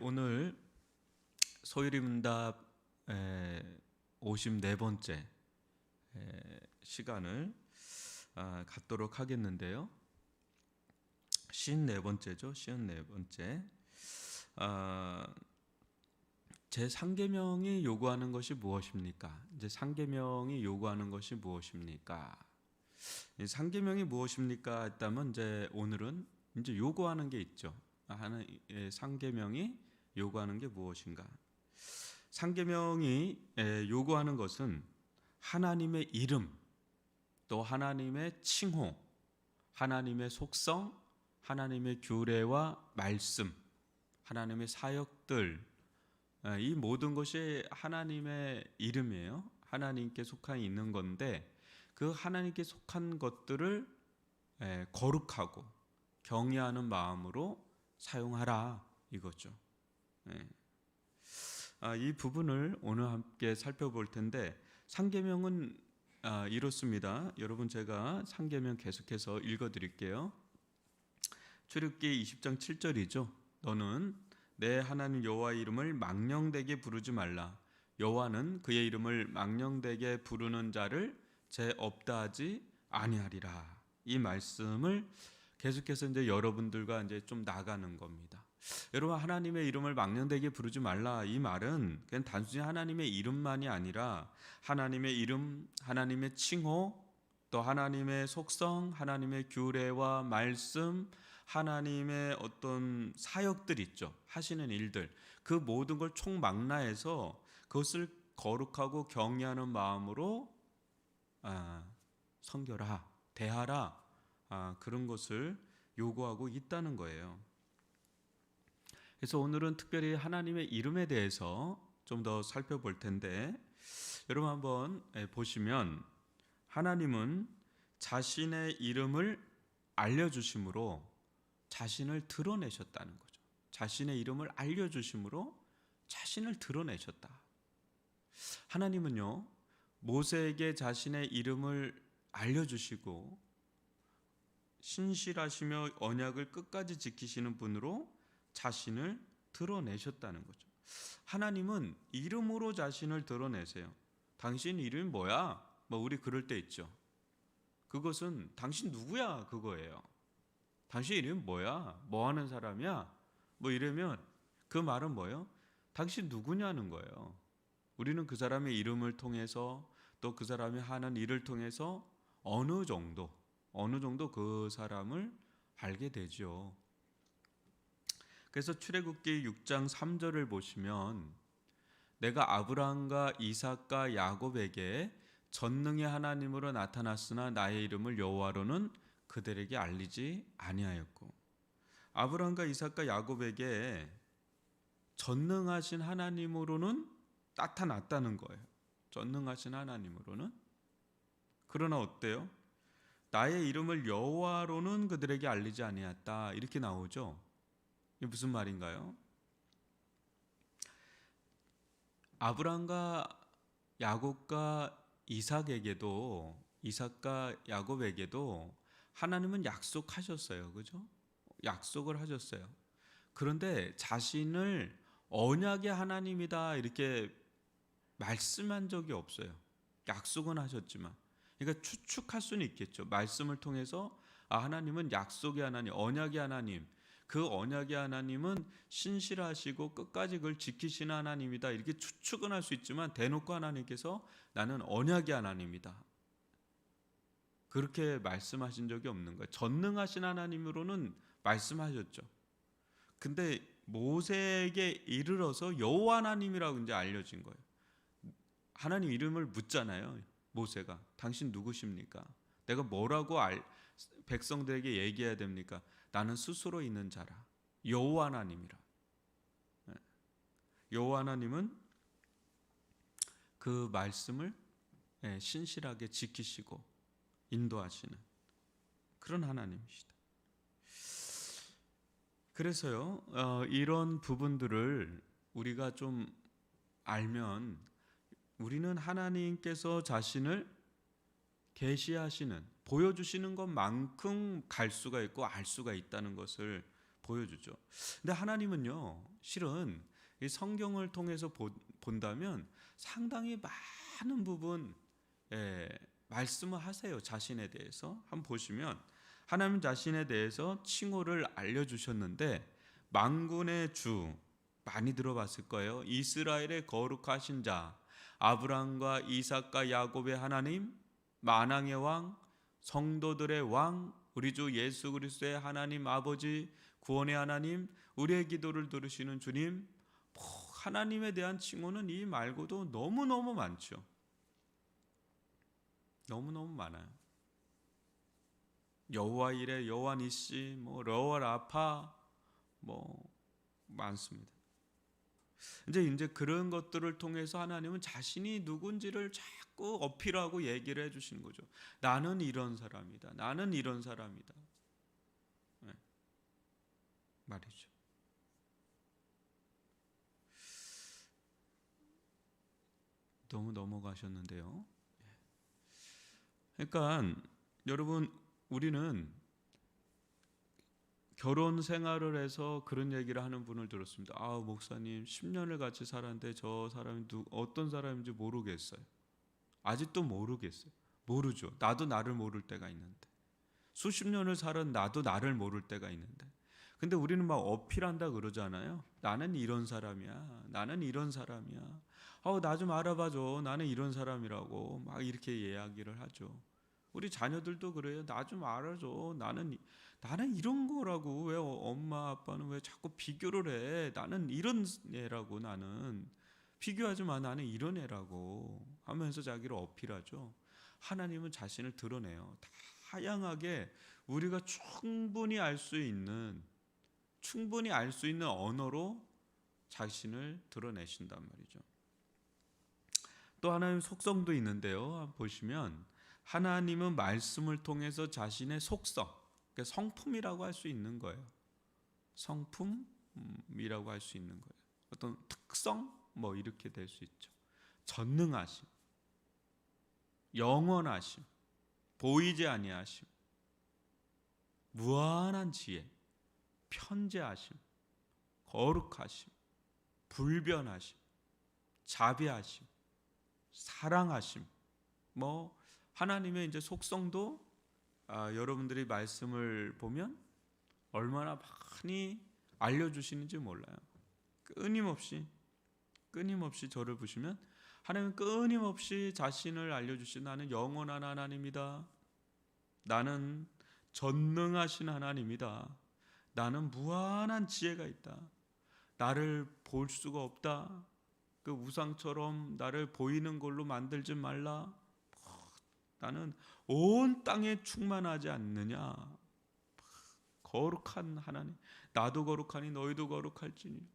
오늘 소일임답 54번째 시간을 갖도록 하겠는데요. 54번째죠. 54번째. 제 상계명이 요구하는 것이 무엇입니까? 이제 상계명이 요구하는 것이 무엇입니까? 상계명이 무엇입니까? 했다면 이제 오늘은 이제 요구하는 게 있죠. 상계명이 요구하는 게 무엇인가? 상계명이 요구하는 것은 하나님의 이름, 또 하나님의 칭호, 하나님의 속성, 하나님의 규례와 말씀, 하나님의 사역들, 이 모든 것이 하나님의 이름이에요. 하나님께 속한 있는 건데 그 하나님께 속한 것들을 거룩하고 경외하는 마음으로 사용하라 이거죠. 이 부분을 오늘 함께 살펴볼 텐데 상계명은 이렇습니다. 여러분 제가 상계명 계속해서 읽어드릴게요. 출애굽기 20장 7절이죠. 너는 내 하나님 여호와의 이름을 망령되게 부르지 말라. 여호와는 그의 이름을 망령되게 부르는 자를 죄 없다 하지 아니하리라. 이 말씀을 계속해서 이제 여러분들과 이제 좀 나가는 겁니다. 여러분 하나님의 이름을 망령되게 부르지 말라. 이 말은 그냥 단순히 하나님의 이름만이 아니라 하나님의 이름, 하나님의 칭호, 또 하나님의 속성, 하나님의 규례와 말씀, 하나님의 어떤 사역들 있죠. 하시는 일들. 그 모든 걸 총망라해서 그것을 거룩하고 경외하는 마음으로 섬겨라, 대하라. 그런 것을 요구하고 있다는 거예요. 그래서 오늘은 특별히 하나님의 이름에 대해서 좀 더 살펴볼 텐데 여러분 한번 보시면 하나님은 자신의 이름을 알려주심으로 자신을 드러내셨다는 거죠. 자신의 이름을 알려주심으로 자신을 드러내셨다. 하나님은요 모세에게 자신의 이름을 알려주시고 신실하시며 언약을 끝까지 지키시는 분으로 자신을 드러내셨다는 거죠. 하나님은 이름으로 자신을 드러내세요. 당신 이름이 뭐야? 우리 그럴 때 있죠. 그것은 당신 누구야? 그거예요. 당신 이름이 뭐야? 뭐 하는 사람이야? 이러면 그 말은 뭐예요? 당신 누구냐는 거예요. 우리는 그 사람의 이름을 통해서 또 그 사람이 하는 일을 통해서 어느 정도 그 사람을 알게 되죠. 그래서 출애굽기 6장 3절을 보시면 내가 아브라함과 이삭과 야곱에게 전능의 하나님으로 나타났으나 나의 이름을 여호와로는 그들에게 알리지 아니하였고, 아브라함과 이삭과 야곱에게 전능하신 하나님으로는 나타났다는 거예요. 전능하신 하나님으로는. 그러나 어때요? 나의 이름을 여호와로는 그들에게 알리지 아니하였다. 이렇게 나오죠. 이게 무슨 말인가요? 아브라함과 야곱과 이삭과 야곱에게도 하나님은 약속하셨어요. 그죠? 약속을 하셨어요. 그런데 자신을 언약의 하나님이다 이렇게 말씀한 적이 없어요. 약속은 하셨지만. 그러니까 추측할 수는 있겠죠. 말씀을 통해서 하나님은 약속의 하나님, 언약의 하나님, 그 언약의 하나님은 신실하시고 끝까지 그걸 지키시는 하나님이다. 이렇게 추측은 할 수 있지만 대놓고 하나님께서 나는 언약의 하나님이다. 그렇게 말씀하신 적이 없는 거예요. 전능하신 하나님으로는 말씀하셨죠. 근데 모세에게 이르러서 여호와 하나님이라고 이제 알려진 거예요. 하나님 이름을 묻잖아요. 모세가 당신 누구십니까? 내가 뭐라고 백성들에게 얘기해야 됩니까? 나는 스스로 있는 자라. 여호와 하나님이라. 여호와 하나님은 그 말씀을 신실하게 지키시고 인도하시는 그런 하나님이시다. 그래서요, 이런 부분들을 우리가 좀 알면 우리는 하나님께서 자신을 계시하시는, 보여주시는 것만큼 갈 수가 있고 알 수가 있다는 것을 보여주죠. 근데 하나님은요, 실은 이 성경을 통해서 본다면 상당히 많은 부분 말씀을 하세요. 자신에 대해서 한번 보시면 하나님 자신에 대해서 칭호를 알려주셨는데, 만군의 주 많이 들어봤을 거예요. 이스라엘의 거룩하신 자, 아브라함과 이삭과 야곱의 하나님, 만왕의 왕, 성도들의 왕, 우리 주 예수 그리스도의 하나님 아버지, 구원의 하나님, 우리의 기도를 들으시는 주님. 하나님에 대한 칭호는 이 말고도 너무너무 많죠. 너무너무 많아요. 여호와 이레, 여호와 니시, 여호와 라파, 많습니다. 이제 그런 것들을 통해서 하나님은 자신이 누군지를 자꾸 어필하고 얘기를 해주시는 거죠. 나는 이런 사람이다. 나는 이런 사람이다. 네. 말이죠. 너무 넘어가셨는데요. 그러니까 여러분, 우리는 결혼 생활을 해서 그런 얘기를 하는 분을 들었습니다. 목사님 10년을 같이 살았는데 저 사람이 어떤 사람인지 모르겠어요. 아직도 모르겠어요. 모르죠. 나도 나를 모를 때가 있는데, 수십 년을 살은 나도 나를 모를 때가 있는데, 근데 우리는 막 어필한다 그러잖아요. 나는 이런 사람이야. 나는 이런 사람이야. 나 좀 알아봐줘. 나는 이런 사람이라고 막 이렇게 이야기를 하죠. 우리 자녀들도 그래요. 나 좀 알아줘. 나는 이런 거라고. 왜 엄마 아빠는 왜 자꾸 비교를 해? 나는 이런 애라고. 나는 비교하지 마. 나는 이런 애라고 하면서 자기를 어필하죠. 하나님은 자신을 드러내요. 다양하게 우리가 충분히 알 수 있는 언어로 자신을 드러내신단 말이죠. 또 하나님 속성도 있는데요. 보시면 하나님은 말씀을 통해서 자신의 속성, 그러니까 성품이라고 할 수 있는 거예요. 성품이라고 할 수 있는 거예요. 어떤 특성 이렇게 될 수 있죠. 전능하심, 영원하심, 보이지 아니하심, 무한한 지혜, 편재하심, 거룩하심, 불변하심, 자비하심, 사랑하심. 하나님의 이제 속성도 여러분들이 말씀을 보면 얼마나 많이 알려주시는지 몰라요. 끊임없이 저를 보시면 하나님은 끊임없이 자신을 알려주신, 나는 영원한 하나님이다. 나는 전능하신 하나님이다. 나는 무한한 지혜가 있다. 나를 볼 수가 없다. 그 우상처럼 나를 보이는 걸로 만들지 말라. 나는 온 땅에 충만하지 않느냐. 거룩한 하나님, 나도 거룩하니 너희도 거룩할지니.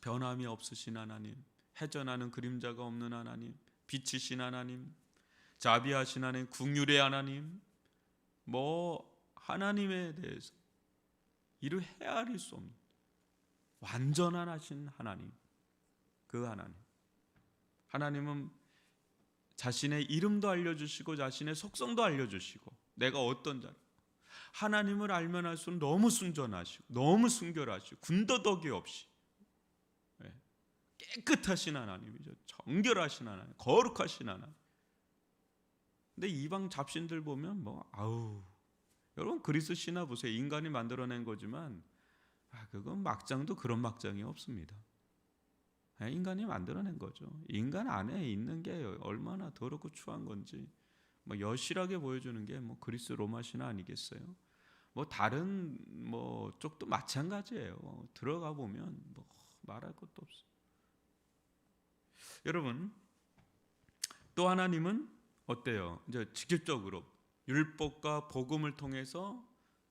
변함이 없으신 하나님, 해전하는 그림자가 없는 하나님, 빛이신 하나님, 자비하신 하나님, 긍휼의 하나님, 하나님에 대해서 이루 헤아릴 수 없는 완전한 하신 하나님, 그 하나님은 자신의 이름도 알려주시고 자신의 속성도 알려주시고, 내가 어떤 자, 하나님을 알면 할수록 너무 순전하시고 너무 순결하시고 군더더기 없이 깨끗하신 하나님이죠. 정결하신 하나님, 거룩하신 하나님. 근데 이방 잡신들 보면 여러분 그리스 신화 보세요. 인간이 만들어낸 거지만 그건 막장도 그런 막장이 없습니다. 인간이 만들어낸 거죠. 인간 안에 있는 게 얼마나 더럽고 추한 건지 여실하게 보여주는 게 그리스 로마 신화 아니겠어요? 다른 쪽도 마찬가지예요. 들어가 보면 말할 것도 없어요. 여러분, 또 하나님은 어때요? 이제 직접적으로 율법과 복음을 통해서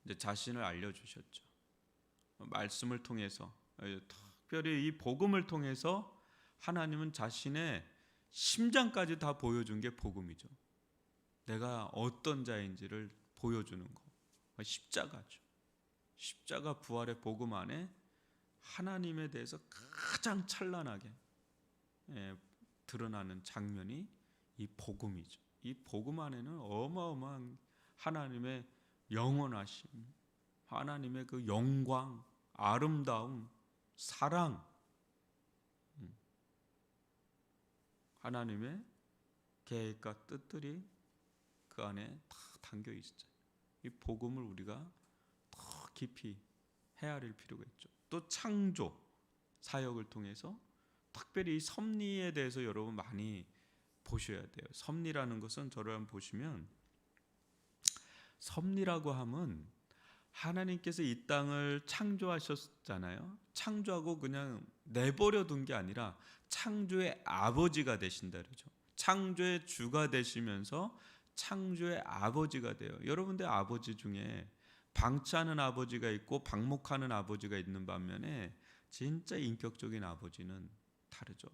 이제 자신을 알려주셨죠. 말씀을 통해서, 특별히 이 복음을 통해서 하나님은 자신의 심장까지 다 보여준 게 복음이죠. 내가 어떤 자인지를 보여주는 거, 십자가죠. 십자가 부활의 복음 안에 하나님에 대해서 가장 찬란하게 드러나는 장면이 이 복음이죠. 이 복음 안에는 어마어마한 하나님의 영원하심, 하나님의 그 영광, 아름다움, 사랑, 하나님의 계획과 뜻들이 그 안에 다 담겨 있죠. 이 복음을 우리가 더 깊이 헤아릴 필요가 있죠. 또 창조 사역을 통해서 특별히 섭리에 대해서 여러분 많이 보셔야 돼요. 섭리라는 것은 저를 한번 보시면, 섭리라고 하면 하나님께서 이 땅을 창조하셨잖아요. 창조하고 그냥 내버려 둔 게 아니라 창조의 아버지가 되신다 그러죠. 창조의 주가 되시면서 창조의 아버지가 돼요. 여러분들 아버지 중에 방치하는 아버지가 있고 방목하는 아버지가 있는 반면에 진짜 인격적인 아버지는 다르죠.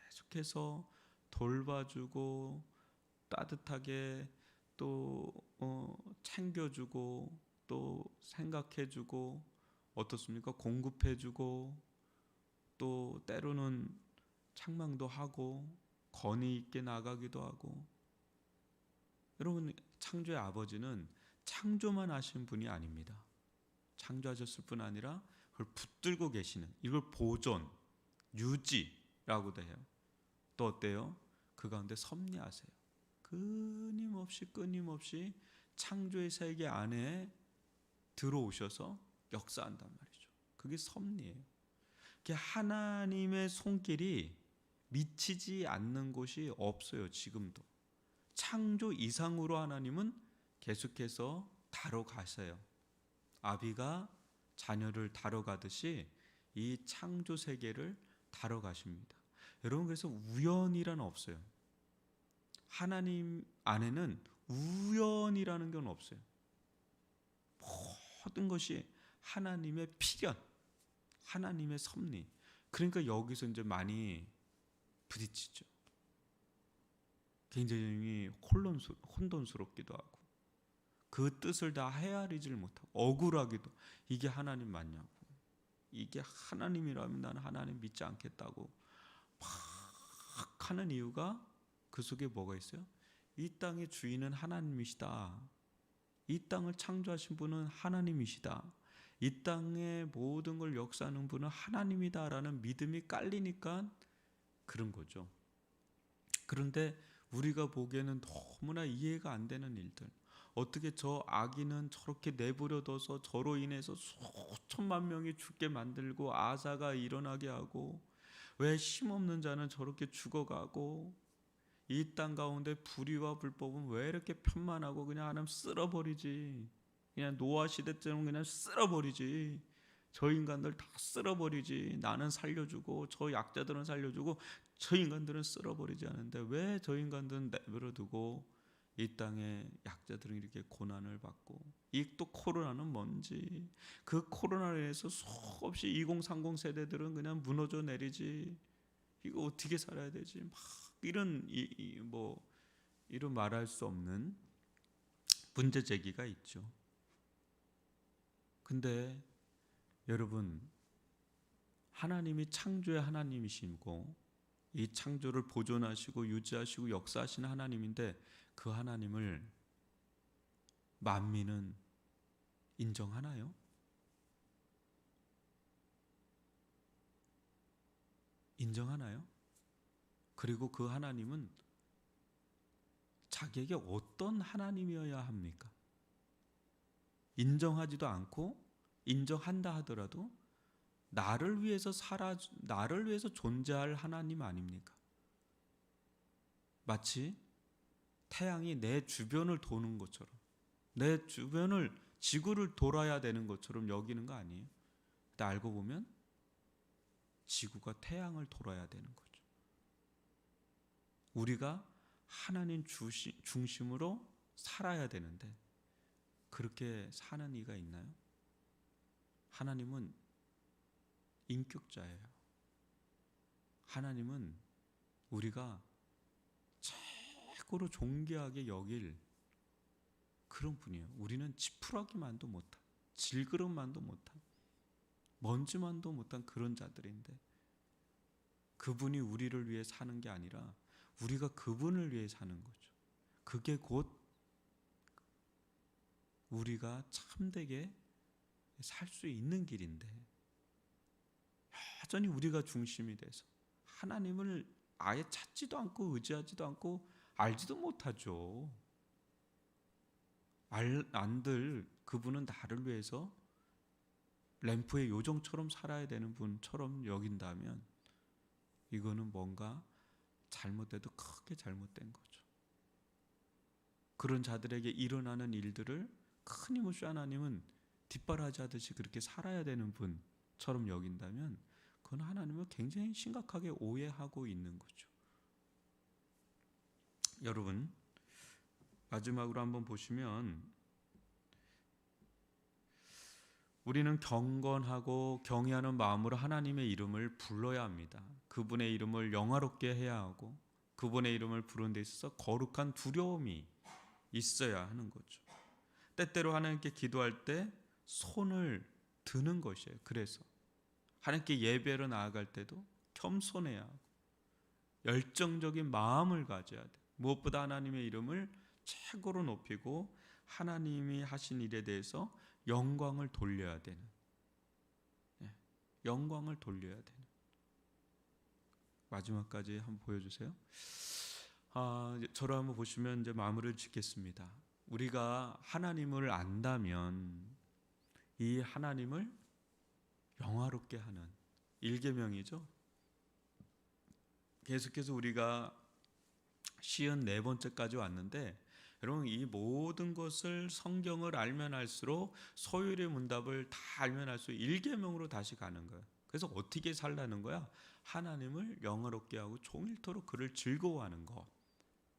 계속해서 돌봐주고 따뜻하게 또 챙겨주고 또 생각해주고 어떻습니까? 공급해주고 또 때로는 책망도 하고 건의 있게 나가기도 하고. 여러분, 창조의 아버지는 창조만 하신 분이 아닙니다. 창조하셨을 뿐 아니라 그걸 붙들고 계시는, 이걸 보존, 유지라고도 해요. 또 어때요? 그 가운데 섭리하세요. 끊임없이 창조의 세계 안에 들어오셔서 역사한단 말이죠. 그게 섭리예요. 그게 하나님의 손길이 미치지 않는 곳이 없어요. 지금도 창조 이상으로 하나님은 계속해서 다뤄가세요. 아비가 자녀를 다뤄가듯이 이 창조 세계를 다뤄가십니다. 여러분, 그래서 우연이란 없어요. 하나님 안에는 우연이라는 건 없어요. 모든 것이 하나님의 필연, 하나님의 섭리. 그러니까 여기서 이제 많이 부딪히죠. 굉장히 혼돈스럽기도 하고 그 뜻을 다 헤아리질 못하고 억울하기도, 이게 하나님 맞냐고, 이게 하나님이라면 나는 하나님 믿지 않겠다고 막 하는 이유가 그 속에 뭐가 있어요? 이 땅의 주인은 하나님이시다. 이 땅을 창조하신 분은 하나님이시다. 이 땅의 모든 걸 역사하는 분은 하나님이다라는 믿음이 깔리니까 그런 거죠. 그런데 우리가 보기에는 너무나 이해가 안 되는 일들, 어떻게 저 아기는 저렇게 내버려둬서 저로 인해서 수천만 명이 죽게 만들고 아사가 일어나게 하고, 왜 힘없는 자는 저렇게 죽어가고, 이 땅 가운데 불의와 불법은 왜 이렇게 편만하고 그냥 하나님 쓸어버리지, 그냥 노아 시대처럼 그냥 쓸어버리지, 저 인간들 다 쓸어버리지, 나는 살려주고 저 약자들은 살려주고 저 인간들은 쓸어버리지 않는데 왜 저 인간들은 내버려두고 이 땅의 약자들은 이렇게 고난을 받고, 이 또 코로나는 뭔지, 그 코로나로 인해서 수없이 2030 세대들은 그냥 무너져 내리지, 이거 어떻게 살아야 되지, 막 이런 이런 말할 수 없는 문제 제기가 있죠. 근데 여러분, 하나님이 창조의 하나님이시고 이 창조를 보존하시고 유지하시고 역사하시는 하나님인데, 그 하나님을 만민은 인정하나요? 인정하나요? 그리고 그 하나님은 자기에게 어떤 하나님이어야 합니까? 인정하지도 않고, 인정한다 하더라도 나를 위해서 존재할 하나님 아닙니까? 마치 태양이 내 주변을 도는 것처럼, 내 주변을, 지구를 돌아야 되는 것처럼 여기는 거 아니에요? 근데 알고 보면 지구가 태양을 돌아야 되는 거죠. 우리가 하나님 중심으로 살아야 되는데 그렇게 사는 이가 있나요? 하나님은 인격자예요. 하나님은 우리가 최고로 존귀하게 여길 그런 분이에요. 우리는 지푸라기만도 못한, 질그릇만도 못한, 먼지만도 못한 그런 자들인데, 그분이 우리를 위해 사는 게 아니라 우리가 그분을 위해 사는 거죠. 그게 곧 우리가 참되게 살 수 있는 길인데 여전히 우리가 중심이 돼서 하나님을 아예 찾지도 않고 의지하지도 않고 알지도 못하죠. 안들 그분은 나를 위해서 램프의 요정처럼 살아야 되는 분처럼 여긴다면 이거는 뭔가 잘못돼도 크게 잘못된 거죠. 그런 자들에게 일어나는 일들을 큰 힘없이 하나님은 뒷바라지하듯이 그렇게 살아야 되는 분처럼 여긴다면 그건 하나님을 굉장히 심각하게 오해하고 있는 거죠. 여러분, 마지막으로 한번 보시면 우리는 경건하고 경외하는 마음으로 하나님의 이름을 불러야 합니다. 그분의 이름을 영화롭게 해야 하고 그분의 이름을 부르는 데 있어서 거룩한 두려움이 있어야 하는 거죠. 때때로 하나님께 기도할 때 손을 드는 것이에요. 그래서 하나님께 예배로 나아갈 때도 겸손해야 하고 열정적인 마음을 가져야 돼. 무엇보다 하나님의 이름을 최고로 높이고 하나님이 하신 일에 대해서 영광을 돌려야 되는, 영광을 돌려야 되는. 마지막까지 한번 보여주세요. 저를 한번 보시면 이제 마무리를 짓겠습니다. 우리가 하나님을 안다면 이 하나님을 영화롭게 하는 일계명이죠. 계속해서 우리가 54번째까지 왔는데 여러분 이 모든 것을 성경을 알면 알수록 소율의 문답을 다 알면 알수록 일계명으로 다시 가는 거예요. 그래서 어떻게 살라는 거야? 하나님을 영화롭게 하고 종일토록 그를 즐거워하는 것.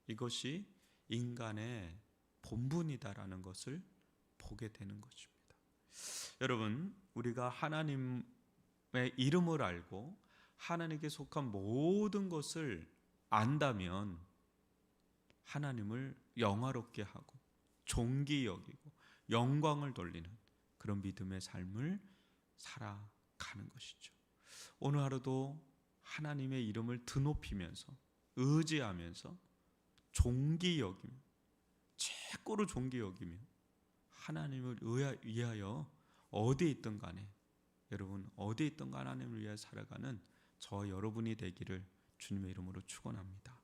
이것이 인간의 본분이다라는 것을 보게 되는 것입니다. 여러분, 우리가 하나님의 이름을 알고 하나님께 속한 모든 것을 안다면 하나님을 영화롭게 하고 존귀 여기고 영광을 돌리는 그런 믿음의 삶을 살아가는 것이죠. 오늘 하루도 하나님의 이름을 드높이면서 의지하면서 존귀 여기며 최고로 존귀 여기며 하나님을 위하여 어디에 있든 간에 여러분 어디에 있든 간에 하나님을 위하여 살아가는 저 여러분이 되기를 주님의 이름으로 축원합니다.